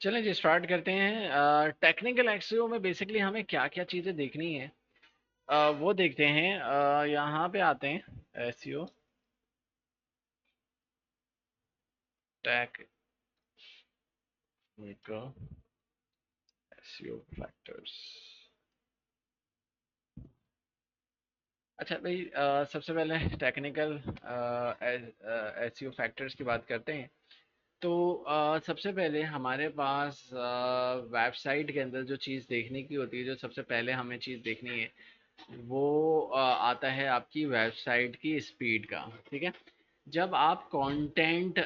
चलें जी स्टार्ट करते हैं। टेक्निकल एसईओ में बेसिकली हमें क्या क्या चीज़ें देखनी है, वो देखते हैं। यहाँ पे आते हैं एसईओ टेक्निकल एसईओ फैक्टर्स। अच्छा भाई, सबसे पहले टेक्निकल एसईओ फैक्टर्स की बात करते हैं। तो सबसे पहले हमारे पास वेबसाइट के अंदर जो चीज़ देखने की होती है, जो सबसे पहले हमें चीज़ देखनी है वो आता है आपकी वेबसाइट की स्पीड का। ठीक है। जब आप कंटेंट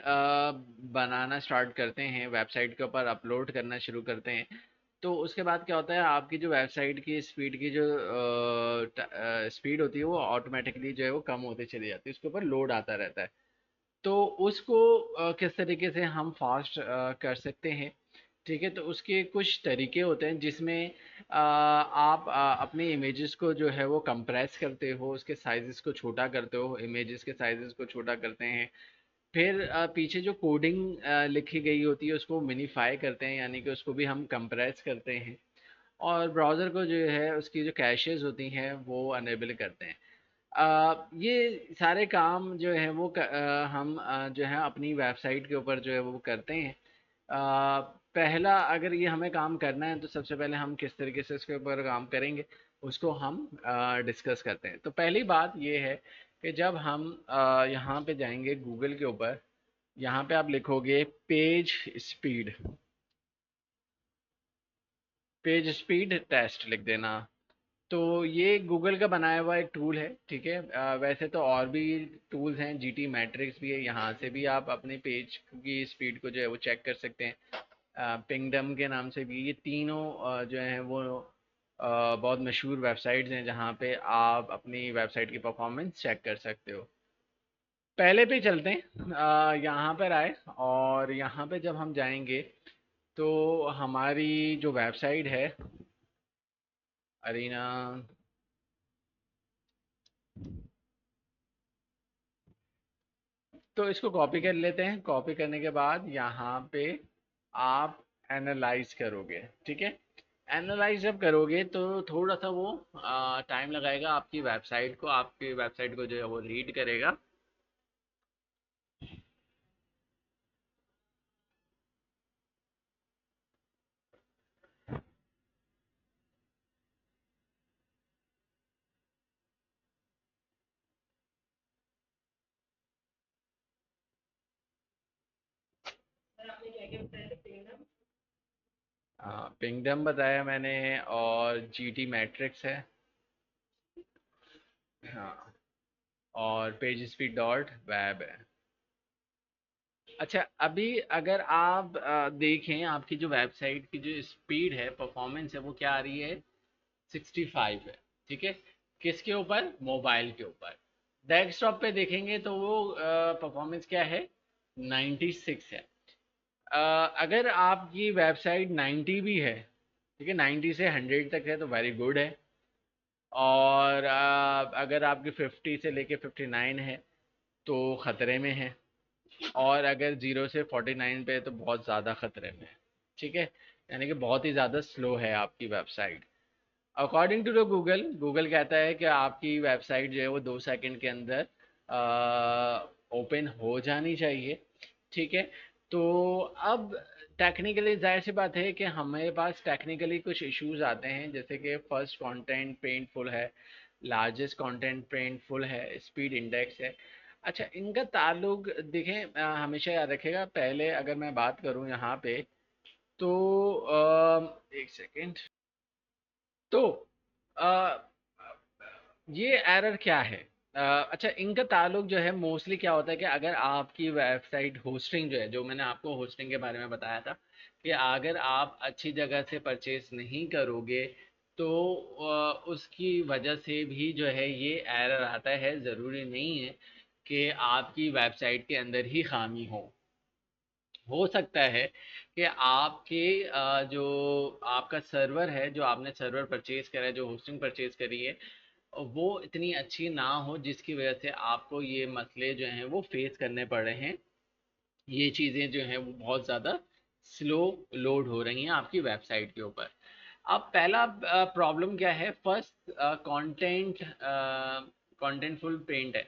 बनाना स्टार्ट करते हैं, वेबसाइट के ऊपर अपलोड करना शुरू करते हैं, तो उसके बाद क्या होता है, आपकी जो वेबसाइट की स्पीड की जो स्पीड होती है वो ऑटोमेटिकली जो है वो कम होती चली जाती है, उसके ऊपर लोड आता रहता है। तो उसको किस तरीके से हम फास्ट कर सकते हैं। ठीक है, तो उसके कुछ तरीके होते हैं जिसमें आप अपने इमेजेस को जो है वो कंप्रेस करते हो, उसके साइजेस को छोटा करते हो, इमेजेस के साइजेस को छोटा करते हैं। फिर पीछे जो कोडिंग लिखी गई होती है उसको मिनीफाई करते हैं, यानी कि उसको भी हम कंप्रेस करते हैं। और ब्राउज़र को जो है उसकी जो कैशेज़ होती हैं वो अनेबल करते हैं। ये सारे काम जो है वो हम जो है अपनी वेबसाइट के ऊपर जो है वो करते हैं। पहला अगर ये हमें काम करना है तो सबसे पहले हम किस तरीके से इसके ऊपर काम करेंगे उसको हम डिस्कस करते हैं। तो पहली बात ये है कि जब हम यहाँ पे जाएंगे गूगल के ऊपर, यहाँ पे आप लिखोगे पेज स्पीड टेस्ट लिख देना। तो ये गूगल का बनाया हुआ एक टूल है। ठीक है, वैसे तो और भी टूल्स हैं, जीटी मैट्रिक्स भी है, यहाँ से भी आप अपने पेज की स्पीड को जो है वो चेक कर सकते हैं। पिंगडम के नाम से भी, ये तीनों जो हैं वो बहुत मशहूर वेबसाइट्स हैं जहाँ पे आप अपनी वेबसाइट की परफॉर्मेंस चेक कर सकते हो। पहले पे चलते हैं, यहाँ पर आए और यहाँ पे जब हम जाएंगे तो हमारी जो वेबसाइट है अरीना, तो इसको कॉपी कर लेते हैं। कॉपी करने के बाद यहाँ पे आप एनालाइज करोगे। ठीक है, एनालाइज जब करोगे तो थोड़ा सा वो टाइम लगाएगा, आपकी वेबसाइट को जो है वो रीड करेगा। पिंगडम बताया मैंने, और जीटी मैट्रिक्स है। हाँ, और पेज स्पीड डॉट वेब है। अच्छा, अभी अगर आप देखें आपकी जो वेबसाइट की जो स्पीड है, परफॉर्मेंस है, वो क्या आ रही है, 65 है। ठीक है, किसके ऊपर, मोबाइल के ऊपर। डेस्कटॉप पे देखेंगे तो वो परफॉर्मेंस क्या है, 96 है। अगर आपकी वेबसाइट 90 भी है, ठीक है, 90 से 100 तक है तो वेरी गुड है। और अगर आपकी 50 से लेके 59 है तो ख़तरे में है। और अगर 0 से 49 पे है तो बहुत ज़्यादा ख़तरे में है। ठीक है, यानी कि बहुत ही ज़्यादा स्लो है आपकी website. According to the Google, Google कहता है कि आपकी वेबसाइट जो है वो 2 सेकंड के अंदर ओपन हो जानी चाहिए। ठीक है, तो अब टेक्निकली जाहिर सी बात है कि हमारे पास टेक्निकली कुछ इश्यूज आते हैं, जैसे कि फर्स्ट कंटेंट पेंटफुल है, लार्जेस्ट कंटेंट पेंटफुल है, स्पीड इंडेक्स है। अच्छा, इनका ताल्लुक देखें, हमेशा याद रखेगा। पहले अगर मैं बात करूं यहाँ पे तो एक सेकेंड। तो अ, ये एरर क्या है। अच्छा, इनका ताल्लुक जो है मोस्टली क्या होता है कि अगर आपकी वेबसाइट होस्टिंग जो है, जो मैंने आपको होस्टिंग के बारे में बताया था कि अगर आप अच्छी जगह से परचेज नहीं करोगे तो उसकी वजह से भी जो है ये एरर आता है। ज़रूरी नहीं है कि आपकी वेबसाइट के अंदर ही खामी हो सकता है कि आपके जो आपका सर्वर है, जो आपने सर्वर परचेज करा है, जो होस्टिंग परचेज करी है, वो इतनी अच्छी ना हो जिसकी वजह से आपको ये मसले जो हैं वो फेस करने पड़ रहे हैं। ये चीज़ें जो हैं वो बहुत ज़्यादा स्लो लोड हो रही हैं आपकी वेबसाइट के ऊपर। अब पहला प्रॉब्लम क्या है, फर्स्ट कंटेंटफुल पेंट है।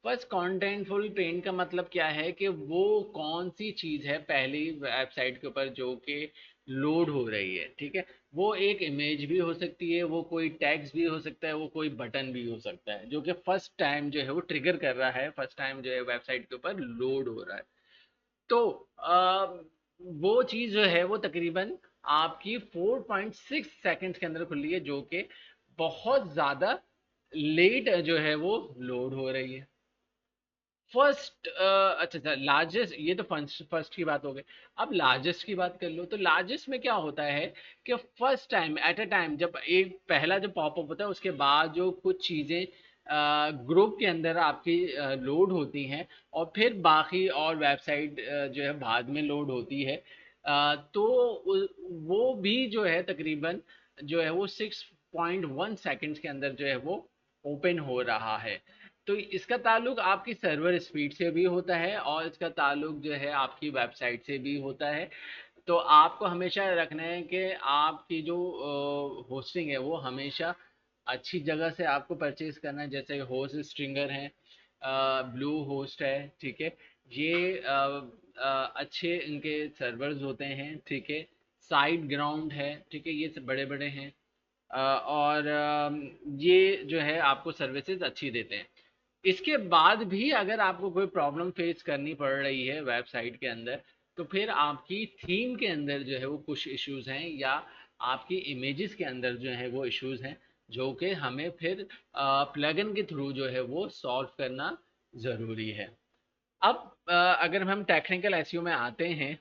फर्स्ट कंटेंटफुल पेंट का मतलब क्या है कि वो कौन सी चीज़ है पहली वेबसाइट के ऊपर जो कि लोड हो रही है, ठीक है। वो एक इमेज भी हो सकती है, वो कोई टेक्स्ट भी हो सकता है, वो कोई बटन भी हो सकता है, जो कि फर्स्ट टाइम जो है वो ट्रिगर कर रहा है, फर्स्ट टाइम जो है वेबसाइट के ऊपर लोड हो रहा है। तो वो चीज़ जो है वो तकरीबन आपकी 4.6 सेकंड्स के अंदर खुली है, जो कि बहुत ज़्यादा लेट जो है वो लोड हो रही है। फर्स्ट अच्छा अच्छा, लार्जेस्ट, ये तो फर्स्ट फर्स्ट की बात हो गई। अब लार्जेस्ट की बात कर लो, तो लार्जेस्ट में क्या होता है कि first time at a time जब एक पहला जो पॉपअप होता है उसके बाद जो कुछ चीज़ें ग्रुप के अंदर आपकी लोड होती हैं, और फिर बाकी और वेबसाइट जो है बाद में लोड होती है, तो वो भी जो है तकरीबन जो है वो 6.1 सेकंड्स के अंदर जो है वो ओपन हो रहा है। तो इसका ताल्लुक आपकी सर्वर स्पीड से भी होता है, और इसका ताल्लुक जो है आपकी वेबसाइट से भी होता है। तो आपको हमेशा रखना है कि आपकी जो होस्टिंग है वो हमेशा अच्छी जगह से आपको परचेज करना है, जैसे होस्ट स्ट्रिंगर है, ब्लू होस्ट है, ठीक है। ये अच्छे इनके सर्वर्स होते हैं, ठीक है। साइड ग्राउंड है, ठीक है, ये सब बड़े बड़े हैं। और ये जो है आपको सर्विसेज अच्छी देते हैं। इसके बाद भी अगर आपको कोई प्रॉब्लम फेस करनी पड़ रही है वेबसाइट के अंदर, तो फिर आपकी थीम के अंदर जो है वो कुछ इश्यूज हैं, या आपकी इमेजेस के अंदर जो है वो इश्यूज हैं, जो कि हमें फिर प्लगइन के थ्रू जो है वो सॉल्व करना ज़रूरी है। अब अगर हम टेक्निकल एसईओ में आते हैं,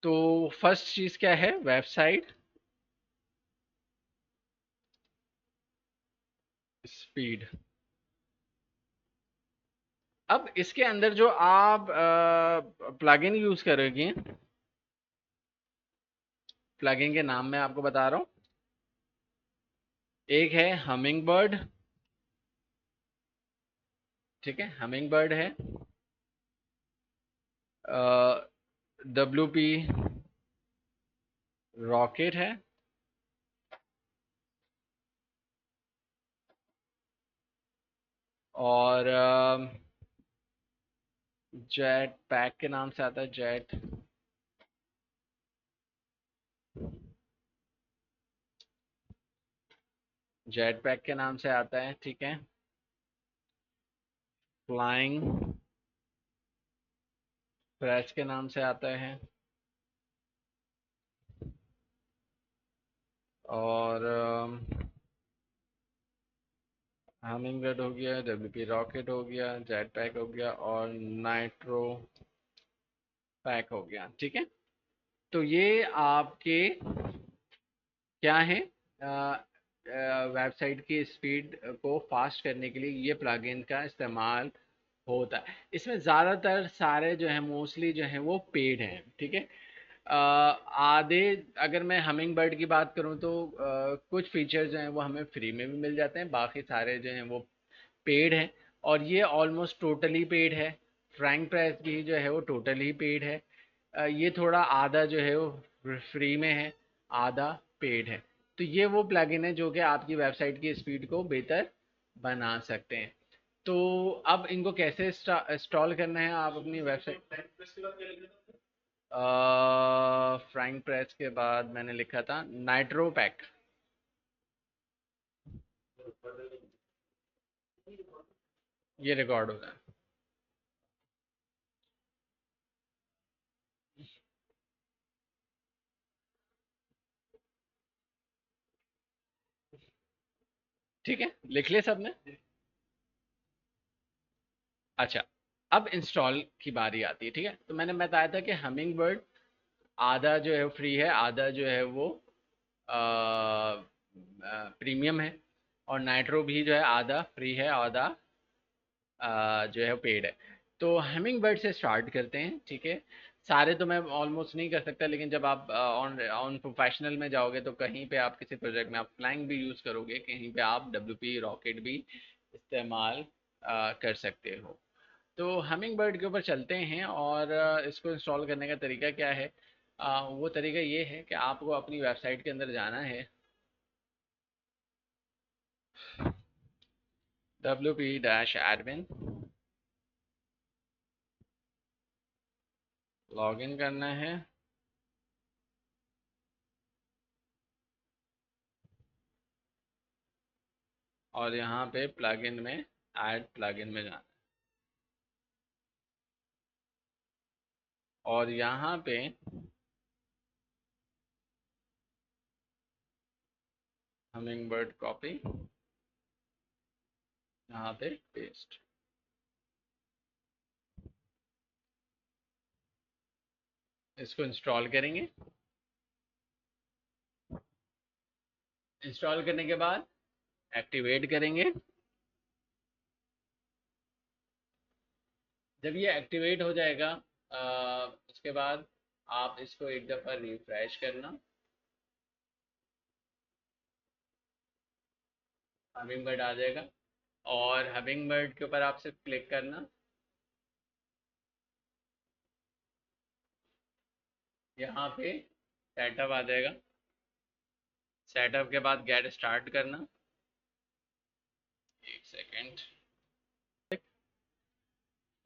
तो फर्स्ट चीज़ क्या है, वेबसाइट स्पीड। अब इसके अंदर जो आप प्लगइन यूज़ करोगे, प्लगइन के नाम मैं आपको बता रहा हूँ। एक है हमिंग बर्ड, ठीक है, हमिंग बर्ड है। WP रॉकेट है, और जेट पैक के नाम से आता है, जेट जेट पैक के नाम से आता है, ठीक है। फ्लाइंग फ्रेश के नाम से आता है, और हमिंग बर्ड हो गया, WP रॉकेट हो गया, जेट पैक हो गया, और नाइट्रो पैक हो गया, ठीक है। तो ये आपके क्या है, वेबसाइट की स्पीड को फास्ट करने के लिए ये प्लगइन का इस्तेमाल होता है। इसमें ज़्यादातर सारे जो हैं मोस्टली जो हैं वो पेड हैं, ठीक है। आधे, अगर मैं हमिंग बर्ड की बात करूं तो कुछ फीचर्स जो हैं वो हमें फ्री में भी मिल जाते हैं, बाकी सारे जो हैं वो पेड हैं, और ये ऑलमोस्ट टोटली पेड है। फ्रैंक प्राइस भी जो है वो टोटली पेड है। ये थोड़ा आधा जो है वो फ्री में है, आधा पेड है। तो ये वो प्लगइन है जो कि आपकी वेबसाइट की स्पीड को बेहतर बना सकते हैं। तो अब इनको कैसे इंस्टॉल करना है आप अपनी वेबसाइट। फ्रैंक प्रेस के बाद मैंने लिखा था नाइट्रो पैक। ये रिकॉर्ड होता है, ठीक है, लिख लिया सबने। अच्छा, अब इंस्टॉल की बारी आती है, ठीक है। तो मैंने बताया था कि हमिंग बर्ड आधा जो है फ्री है, आधा जो है वो प्रीमियम है, और नाइट्रो भी जो है आधा फ्री है, आधा जो है पेड है। तो हमिंग बर्ड से स्टार्ट करते हैं, ठीक है। सारे तो मैं ऑलमोस्ट नहीं कर सकता, लेकिन जब आप ऑन ऑन प्रोफेशनल में जाओगे तो कहीं पे आप किसी प्रोजेक्ट में आप फ्लाइंग भी यूज़ करोगे, कहीं पे आप डब्ल्यूपी रॉकेट भी इस्तेमाल कर सकते हो। तो हमिंग बर्ड के ऊपर चलते हैं, और इसको इंस्टॉल करने का तरीका क्या है। वो तरीका ये है कि आपको अपनी वेबसाइट के अंदर जाना है, wp-admin, लॉगिन करना है, और यहाँ पे प्लगइन में ऐड प्लगइन में जाना है, और यहाँ पे हमिंग बर्ड कॉपी, यहाँ पे पेस्ट। इसको इंस्टॉल करेंगे। इंस्टॉल करने के बाद एक्टिवेट करेंगे। जब ये एक्टिवेट हो जाएगा, उसके बाद आप इसको एक दफ़ा रिफ्रेश करना, हमिंग बर्ड आ जाएगा, और हमिंग बर्ड के ऊपर आप सिर्फ क्लिक करना, यहाँ पे सेटअप आ जाएगा। सेटअप के बाद गेट स्टार्ट करना। एक सेकेंड।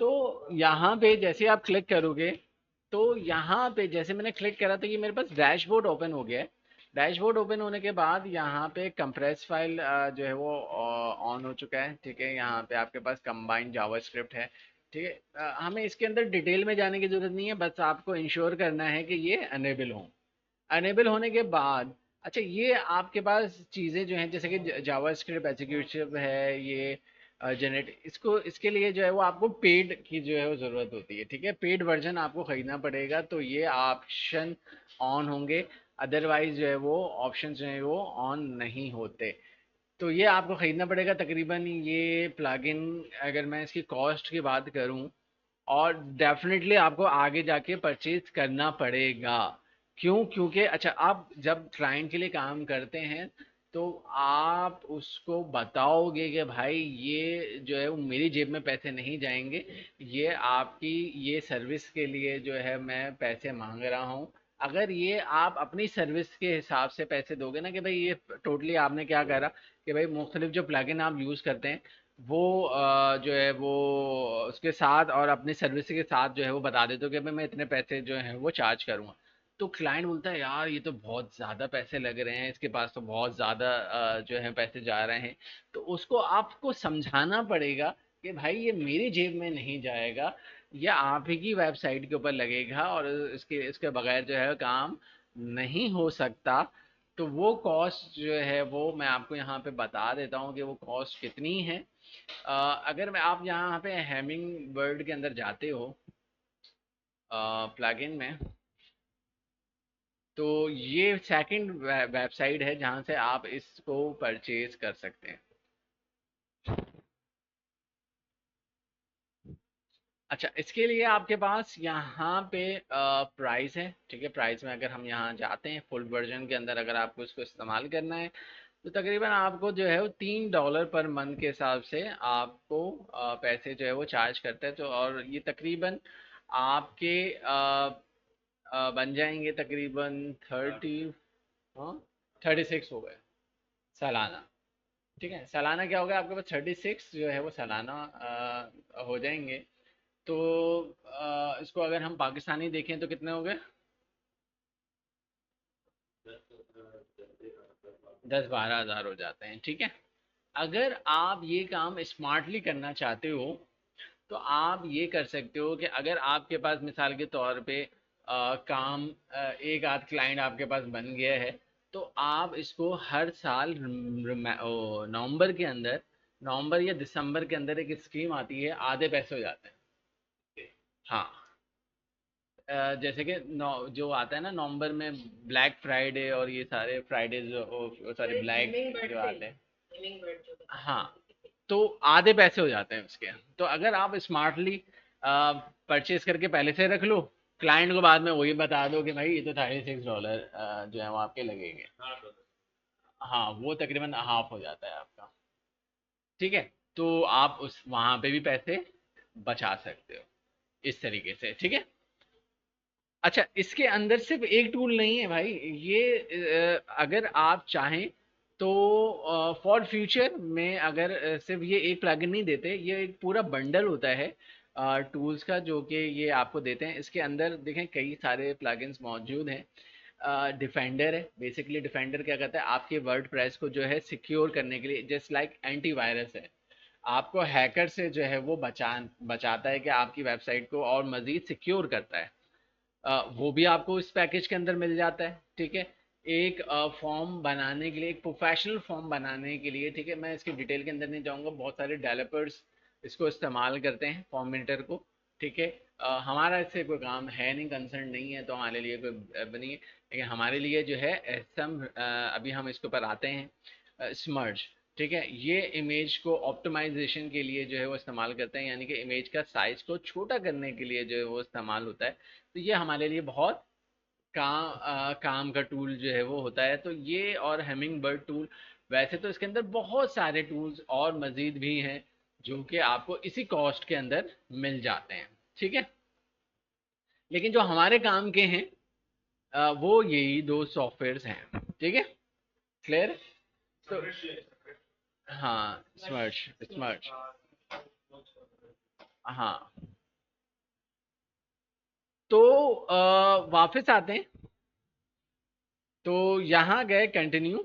तो यहाँ पे जैसे आप क्लिक करोगे, तो यहाँ पे जैसे मैंने क्लिक करा तो ये मेरे पास डैशबोर्ड ओपन हो गया है। डैशबोर्ड ओपन होने के बाद यहाँ पे कंप्रेस फाइल जो है वो ऑन हो चुका है। ठीक है, यहाँ पे आपके पास कंबाइंड जावास्क्रिप्ट है। ठीक है, हमें इसके अंदर डिटेल में जाने की जरूरत नहीं है, बस आपको इंश्योर करना है कि ये अनेबल हो। अनेबल होने के बाद, अच्छा, ये आपके पास चीज़ें जो हैं जैसे कि जावास्क्रिप्ट एग्जीक्यूटिव है, ये जनरेट, इसको इसके लिए जो है वो आपको पेड की जो है वो ज़रूरत होती है। ठीक है, पेड वर्जन आपको ख़रीदना पड़ेगा, तो ये ऑप्शन ऑन होंगे। अदरवाइज जो है वो ऑप्शन जो है वो ऑन नहीं होते। तो ये आपको ख़रीदना पड़ेगा। तकरीबन ये प्लगइन, अगर मैं इसकी कॉस्ट की बात करूं, और डेफिनेटली आपको आगे जाके परचेज करना पड़ेगा। क्यों? क्योंकि अच्छा, आप जब क्लाइंट के लिए काम करते हैं तो आप उसको बताओगे कि भाई ये जो है वो मेरी जेब में पैसे नहीं जाएंगे, ये आपकी ये सर्विस के लिए जो है मैं पैसे मांग रहा हूँ। अगर ये आप अपनी सर्विस के हिसाब से पैसे दोगे ना कि भाई ये टोटली आपने क्या करा कि भाई मुख्तलिफ जो प्लगइन आप यूज़ करते हैं वो जो है वो उसके साथ और अपनी सर्विस के साथ जो है वो बता देते हो कि भाई मैं इतने पैसे जो हैं वो चार्ज करूँगा। तो क्लाइंट बोलता है यार ये तो बहुत ज़्यादा पैसे लग रहे हैं, इसके पास तो बहुत ज़्यादा जो है पैसे जा रहे हैं। तो उसको आपको समझाना पड़ेगा कि भाई ये मेरी जेब में नहीं जाएगा, ये आप ही की वेबसाइट के ऊपर लगेगा, और इसके इसके बगैर जो है काम नहीं हो सकता। तो वो कॉस्ट जो है वो मैं आपको यहाँ पे बता देता हूँ कि वो कॉस्ट कितनी है। अगर मैं आप यहाँ पे हैमिंग बर्ड के अंदर जाते हो प्लगइन में, तो ये सेकंड वेबसाइट है जहाँ से आप इसको परचेज कर सकते हैं। अच्छा, इसके लिए आपके पास यहाँ पे प्राइस है। ठीक है, प्राइस में अगर हम यहाँ जाते हैं फुल वर्जन के अंदर, अगर आपको इसको इस्तेमाल करना है तो तकरीबन आपको जो है वो $3 पर मंथ के हिसाब से आपको पैसे जो है वो चार्ज करते हैं। तो और ये तकरीबन आपके बन जाएंगे तकरीबन 36 हो गए सालाना। ठीक है, सालाना क्या होगा आपके पास, 36 जो है वो सालाना हो जाएंगे। तो इसको अगर हम पाकिस्तानी देखें तो कितने हो गए, 10-12 हज़ार हो जाते हैं। ठीक है, अगर आप ये काम स्मार्टली करना चाहते हो तो आप ये कर सकते हो कि अगर आपके पास मिसाल के तौर पे काम एक आध क्लाइंट आपके पास बन गया है, तो आप इसको हर साल नवंबर के अंदर, नवंबर या दिसंबर के अंदर एक स्कीम आती है, आधे पैसे हो जाते हैं। हाँ, जैसे कि जो आता है ना नवंबर में, ब्लैक फ्राइडे और ये सारे फ्राइडे जो सारे ब्लैक जो आते हैं, हाँ, तो आधे पैसे हो जाते हैं उसके। तो अगर आप स्मार्टली परचेज करके पहले से रख लो, क्लाइंट को बाद में वही बता दो कि भाई ये तो $36 जो है वो आपके लगेंगे। हाँ, वो तकरीबन हाफ हो जाता है आपका। ठीक है, तो आप उस वहां पे भी पैसे बचा सकते हो इस तरीके से। ठीक है। अच्छा, इसके अंदर सिर्फ एक टूल नहीं है भाई, ये अगर आप चाहें तो फॉर फ्यूचर में अगर सिर्फ ये एक प्लगइन नहीं देते, ये एक पूरा बंडल होता है टूल्स का, जो कि ये आपको देते हैं। इसके अंदर देखें कई सारे प्लगइन्स मौजूद हैं। डिफेंडर है, बेसिकली डिफेंडर क्या करता है, आपके वर्ड प्रेस को जो है सिक्योर करने के लिए, जस्ट लाइक एंटीवायरस है, आपको हैकर से जो है वो बचाता है कि आपकी वेबसाइट को और मज़ीद सिक्योर करता है। वो भी आपको इस पैकेज के अंदर मिल जाता है। ठीक है। एक फॉर्म बनाने के लिए, एक प्रोफेशनल फॉर्म बनाने के लिए, ठीक है, मैं इसकी डिटेल के अंदर नहीं जाऊंगा, बहुत सारे डेवलपर्स इसको इस्तेमाल करते हैं फॉर्म मिनटर को। ठीक है। हमारा इससे कोई काम है नहीं, कंसर्न नहीं है, तो हमारे लिए कोई नहीं है, लेकिन हमारे लिए जो है सम अभी हम इसके ऊपर आते हैं स्मर्ज। ठीक है, ये इमेज को ऑप्टिमाइजेशन के लिए जो है वो इस्तेमाल करते हैं, यानी कि इमेज का साइज को छोटा करने के लिए जो है वो इस्तेमाल होता है। तो ये हमारे लिए बहुत काम का टूल जो है वो होता है। तो ये और हेमिंग बर्ड टूल, वैसे तो इसके अंदर बहुत सारे टूल्स और मज़ीद भी हैं जो कि आपको इसी कॉस्ट के अंदर मिल जाते हैं। ठीक है, लेकिन जो हमारे काम के हैं वो यही दो सॉफ्टवेयर्स हैं। ठीक है, क्लियर। तो हाँ, स्मर्च, स्मर्च, हाँ। तो वापस आते हैं, तो यहाँ गए कंटिन्यू।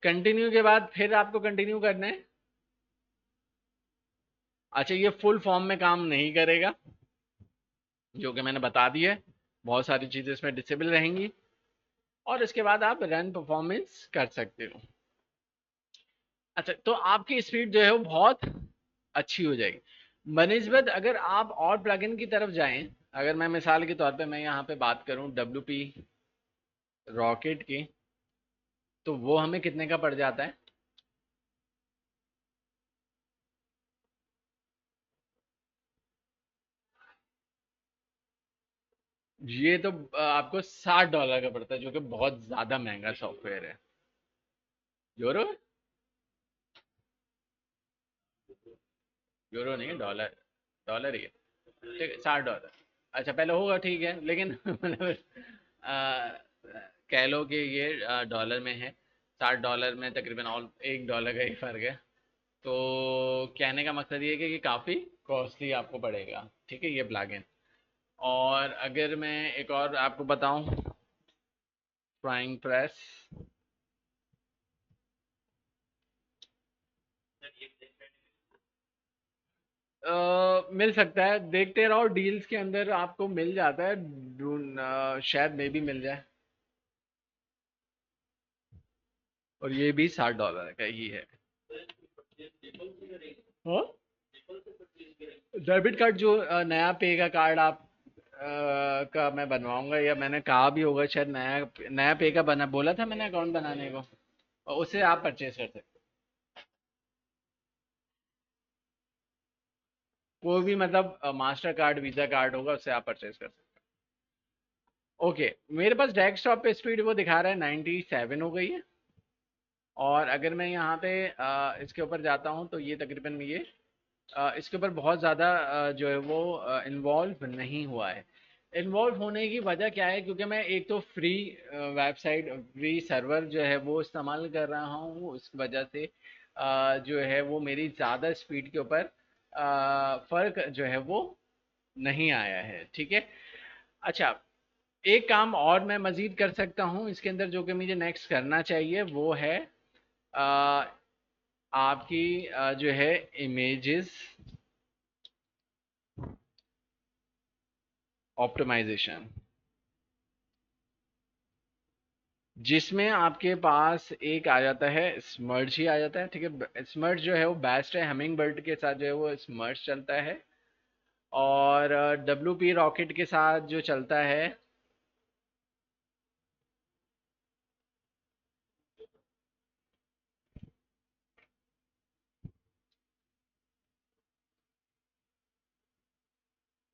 कंटिन्यू के बाद फिर आपको कंटिन्यू करना है। अच्छा, ये फुल फॉर्म में काम नहीं करेगा, जो कि मैंने बता दिया है, बहुत सारी चीज़ें इसमें डिसेबल रहेंगी। और इसके बाद आप रन परफॉर्मेंस कर सकते हो। अच्छा, तो आपकी स्पीड जो है वो बहुत अच्छी हो जाएगी बनस्बत अगर आप और प्लगइन की तरफ जाएं। अगर मैं मिसाल के तौर पे मैं यहाँ पे बात करूँ WP रॉकेट की, तो वो हमें कितने का पड़ जाता है? ये तो आपको $60 का पड़ता है, जो कि बहुत ज़्यादा महंगा सॉफ्टवेयर है। यूरो, यूरो नहीं है, डॉलर, डॉलर ही है। ठीक है, $60। अच्छा, पहले होगा, ठीक है, लेकिन मतलब कह लो कि ये डॉलर में है। $60 में तकरीबन और $1 का ही फ़र्क है। तो कहने का मकसद ये है कि काफ़ी कॉस्टली आपको पड़ेगा। ठीक है, ये प्लगइन। और अगर मैं एक और आपको बताऊं, फ्राइंग प्रेस मिल सकता है, देखते रहो डील्स के अंदर आपको मिल जाता है, शायद मे भी मिल जाए। और ये भी $60 का ही है। हाँ, डेबिट कार्ड जो नया पे का कार्ड आप का मैं बनवाऊंगा, या मैंने कहा भी होगा शायद, नया नया पे का बना बोला था मैंने अकाउंट बनाने को, और उसे आप परचेज कर सकते हो। कोई भी मतलब मास्टर कार्ड वीजा कार्ड होगा, उससे आप परचेज कर सकते हो। ओके, मेरे पास डेस्कटॉप पे स्पीड वो दिखा रहा है 97 हो गई है। और अगर मैं यहाँ पे इसके ऊपर जाता हूँ, तो ये तकरीबन ये इसके ऊपर बहुत ज़्यादा जो है वो इन्वॉल्व नहीं हुआ है। इन्वॉल्व होने की वजह क्या है, क्योंकि मैं एक तो फ्री वेबसाइट, फ्री सर्वर जो है वो इस्तेमाल कर रहा हूँ, उस वजह से जो है वो मेरी ज़्यादा स्पीड के ऊपर फ़र्क जो है वो नहीं आया है। ठीक है। अच्छा, एक काम और मैं मज़ीद कर सकता हूँ इसके अंदर, जो कि मुझे नेक्स्ट करना चाहिए, वो है अ, आपकी जो है इमेजेस ऑप्टिमाइजेशन, जिसमें आपके पास एक आ जाता है स्मर्ज ही आ जाता है। ठीक है, स्मर्ज जो है वो बेस्ट है, हमिंग बर्ड के साथ जो है वो स्मर्ज चलता है। और WP रॉकेट के साथ जो चलता है,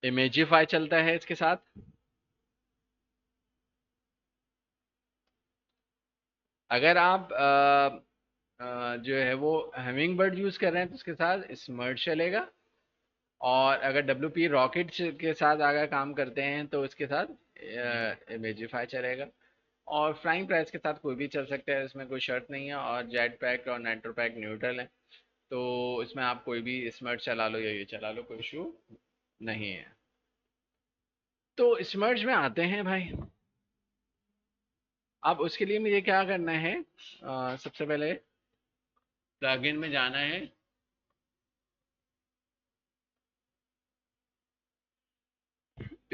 इमेजिफाई चलता है इसके साथ। अगर आप जो है वो हमिंग बर्ड यूज़ कर रहे हैं तो उसके साथ स्मर्ट चलेगा। और अगर डब्ल्यू पी रॉकेट के साथ अगर काम करते हैं तो इसके साथ इमेजिफाई चलेगा। और फ्लाइंग प्राइस के साथ कोई भी चल सकता है, इसमें कोई शर्त नहीं है। और जेट पैक और नाइट्रो पैक न्यूट्रल है, तो इसमें आप कोई भी स्मर्ट चला लो या ये चला लो, कोई इशू नहीं है। तो स्मर्ट में आते हैं भाई। अब उसके लिए मुझे क्या करना है, सबसे पहले प्लगइन में जाना है।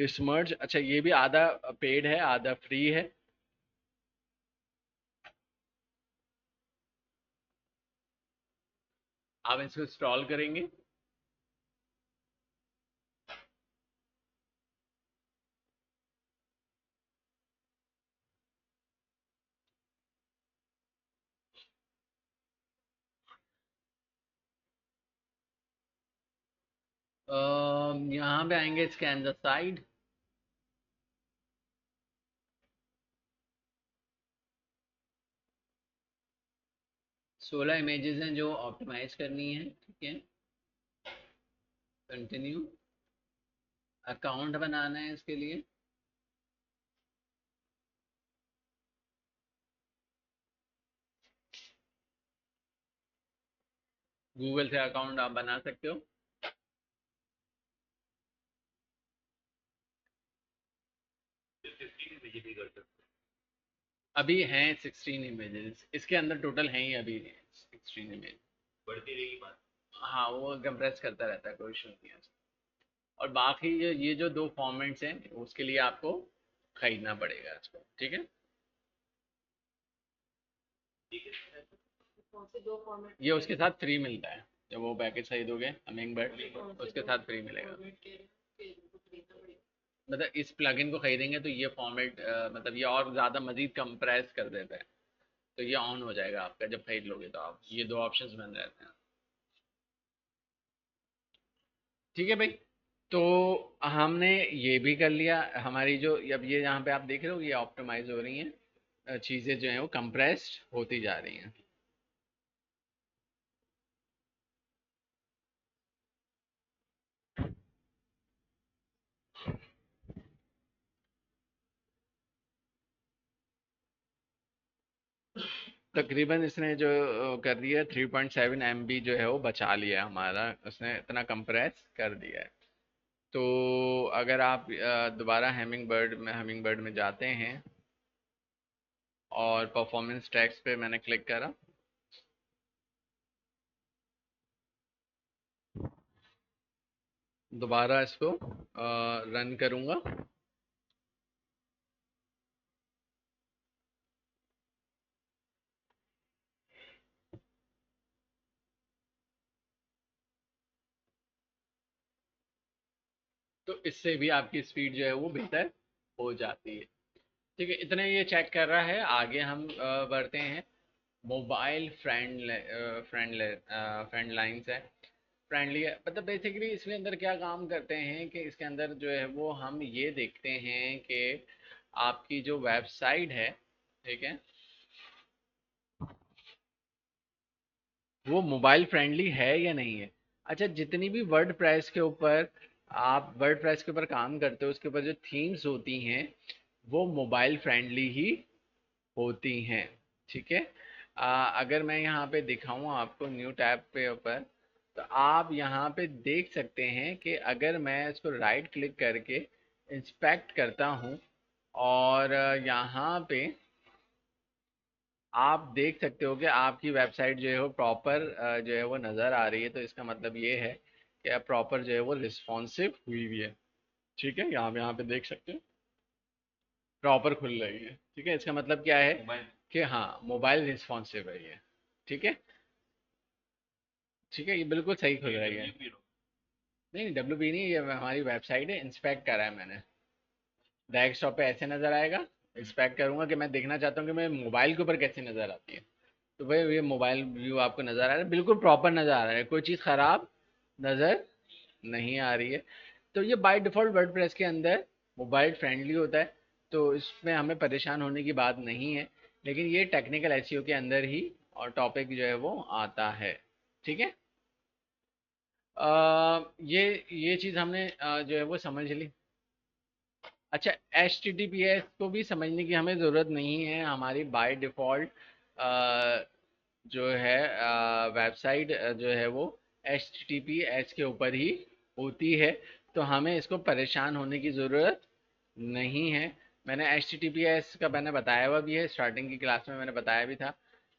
स्मर्ट, अच्छा ये भी आधा पेड है आधा फ्री है। आप इसको इंस्टॉल करेंगे। यहाँ पे आएंगे स्कैन द साइड। 16 इमेजेस हैं जो ऑप्टिमाइज करनी है, ठीक है। कंटिन्यू। अकाउंट बनाना है इसके लिए। गूगल से अकाउंट आप बना सकते हो। अभी हैं 16 इमेजेस इसके अंदर, टोटल हैं ही अभी 16 इमेज। बढ़ती रहेगी बात। हाँ, वो कंप्रेस करता रहता है, कोई इशू नहीं है। और बाकी ये जो दो फॉर्मेट्स हैं उसके लिए आपको खरीदना पड़ेगा इसको, ठीक है। ये उसके साथ फ्री मिलता है, जब वो पैकेज खरीदोगे हमिंग बर्ड उसके साथ फ्री मिलेगा। मतलब इस प्लगइन को खरीदेंगे तो ये फॉर्मेट मतलब ये और ज़्यादा मज़ीद कंप्रेस कर देता है। तो ये ऑन हो जाएगा आपका जब खरीद लोगे, तो आप ये दो ऑप्शंस बन रहते हैं। ठीक है भाई। तो हमने ये भी कर लिया। हमारी जो अब ये यहाँ पे आप देख रहे हो ये ऑप्टिमाइज हो रही हैं, चीज़ें जो हैं वो कंप्रेस्ड होती जा रही हैं। तकरीबन इसने जो कर दिया है 3.7 MB जो है वो बचा लिया है हमारा, उसने इतना कंप्रेस कर दिया है। तो अगर आप दोबारा हमिंग बर्ड में जाते हैं और परफॉर्मेंस टैक्स पे मैंने क्लिक करा, दोबारा इसको रन करूँगा। तो इससे भी आपकी स्पीड जो है वो बेहतर हो जाती है। ठीक है, इतने ये चेक कर रहा है। आगे हम बढ़ते हैं। मोबाइल फ्रेंड लाइन्स है, फ्रेंडली है। मतलब बेसिकली इसके अंदर क्या काम करते हैं कि इसके अंदर जो है वो हम ये देखते हैं कि आपकी जो वेबसाइट है, ठीक है, वो मोबाइल फ्रेंडली है या नहीं है। अच्छा, जितनी भी वर्ड प्रेस के ऊपर आप वर्ड प्रेस के ऊपर काम करते हो उसके ऊपर जो थीम्स होती हैं वो मोबाइल फ्रेंडली ही होती हैं, ठीक है। अगर मैं यहाँ पे दिखाऊँ आपको न्यू टैब पे ऊपर, तो आप यहाँ पे देख सकते हैं कि अगर मैं इसको राइट क्लिक करके इंस्पेक्ट करता हूँ और यहाँ पे आप देख सकते हो कि आपकी वेबसाइट जो है वो प्रॉपर जो है वो नज़र आ रही है। तो इसका मतलब ये है कि प्रॉपर जो है वो रिस्पॉन्सिव हुई हुई है। ठीक है, यहाँ पे देख सकते हैं प्रॉपर खुल रही है। ठीक है, इसका मतलब क्या है कि हाँ, मोबाइल रिस्पॉन्सिव है ये। ठीक है। ठीक है, ये बिल्कुल सही खुल रही है। नहीं, डब्ल्यू बी नहीं, ये हमारी वेबसाइट है, इंस्पेक्ट करा है मैंने। डेस्कटॉप पे ऐसे नज़र आएगा। इंस्पेक्ट करूंगा कि मैं देखना चाहता हूँ कि मैं मोबाइल के ऊपर कैसे नज़र आती है। तो भाई ये मोबाइल व्यू आपको नज़र आ रहा है, बिल्कुल प्रॉपर नज़र आ रहा है, कोई चीज़ ख़राब नज़र नहीं आ रही है। तो ये बाय डिफ़ॉल्ट वर्डप्रेस के अंदर मोबाइल फ्रेंडली होता है, तो इसमें हमें परेशान होने की बात नहीं है। लेकिन ये टेक्निकल एसईओ के अंदर ही और टॉपिक जो है वो आता है। ठीक है। ये चीज़ हमने जो है वो समझ ली। अच्छा, H T T P S को भी समझने की हमें ज़रूरत नहीं है। हमारी बाय डिफ़ॉल्ट जो है वेबसाइट जो है वो एच टी पी एस के ऊपर ही होती है, तो हमें इसको परेशान होने की ज़रूरत नहीं है। मैंने H T T P S का मैंने बताया हुआ भी है, स्टार्टिंग की क्लास में मैंने बताया भी था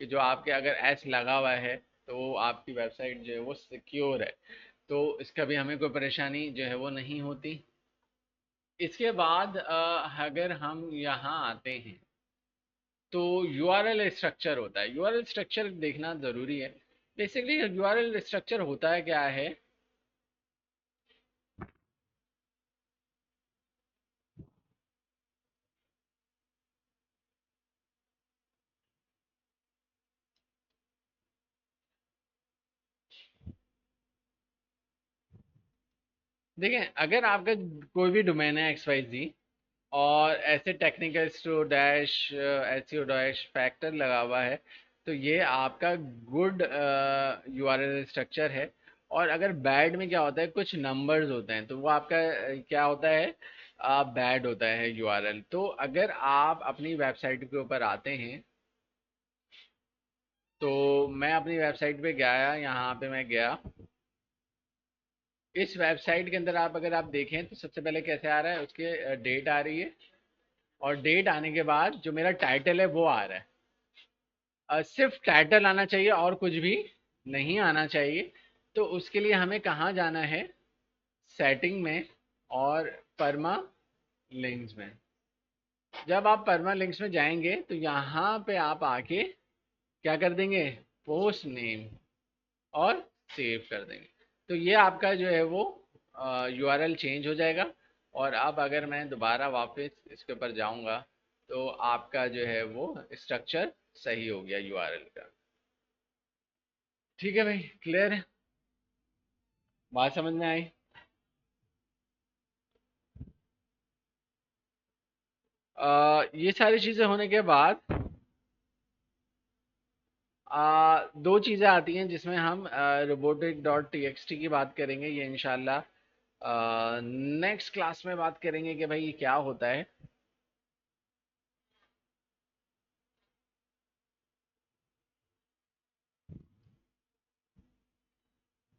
कि जो आपके अगर एस लगा हुआ है तो आपकी वेबसाइट जो है वो सिक्योर है, तो इसका भी हमें कोई परेशानी जो है वो नहीं होती। इसके बाद अगर हम यहाँ आते हैं तो यूआरएल स्ट्रक्चर होता है। यूआरएल स्ट्रक्चर देखना ज़रूरी है। बेसिकली यूआरएल स्ट्रक्चर होता है क्या है। देखें, अगर आपका कोई भी डोमेन है एक्स वाई जी और ऐसे टेक्निकल स्टो डैश एसईओ डैश फैक्टर लगा हुआ है, तो ये आपका गुड यूआरएल स्ट्रक्चर है। और अगर बैड में क्या होता है, कुछ नंबर्स होते हैं, तो वो आपका क्या होता है, बैड होता है यूआरएल। तो अगर आप अपनी वेबसाइट के ऊपर आते हैं, तो मैं अपनी वेबसाइट पे गया, यहाँ पे मैं गया। इस वेबसाइट के अंदर आप अगर आप देखें तो सबसे पहले कैसे आ रहा है, उसके डेट आ रही है, और डेट आने के बाद जो मेरा टाइटल है वो आ रहा है। सिर्फ टाइटल आना चाहिए और कुछ भी नहीं आना चाहिए। तो उसके लिए हमें कहाँ जाना है, सेटिंग में और परमा लिंक्स में। जब आप परमा लिंक्स में जाएंगे तो यहाँ पे आप आके क्या कर देंगे, पोस्ट नेम और सेव कर देंगे। तो ये आपका जो है वो यूआरएल चेंज हो जाएगा। और अब अगर मैं दोबारा वापस इसके ऊपर जाऊंगा तो आपका जो है वो स्ट्रक्चर सही हो गया यूआरएल का। ठीक है भाई, क्लियर है, बात समझ में आई। ये सारी चीज़ें होने के बाद दो चीज़ें आती हैं जिसमें हम robotic dot T x T की बात करेंगे। ये इंशाल्लाह नेक्स्ट क्लास में बात करेंगे कि भाई ये क्या होता है।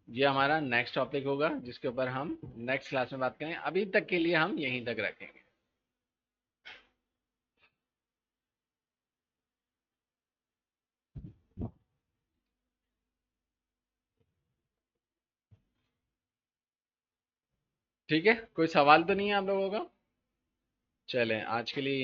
ये हमारा नेक्स्ट टॉपिक होगा जिसके ऊपर हम नेक्स्ट क्लास में बात करेंगे। अभी तक के लिए हम यहीं तक रखेंगे। ठीक है, कोई सवाल तो नहीं है आप लोगों का। चलें, आज के लिए यहीं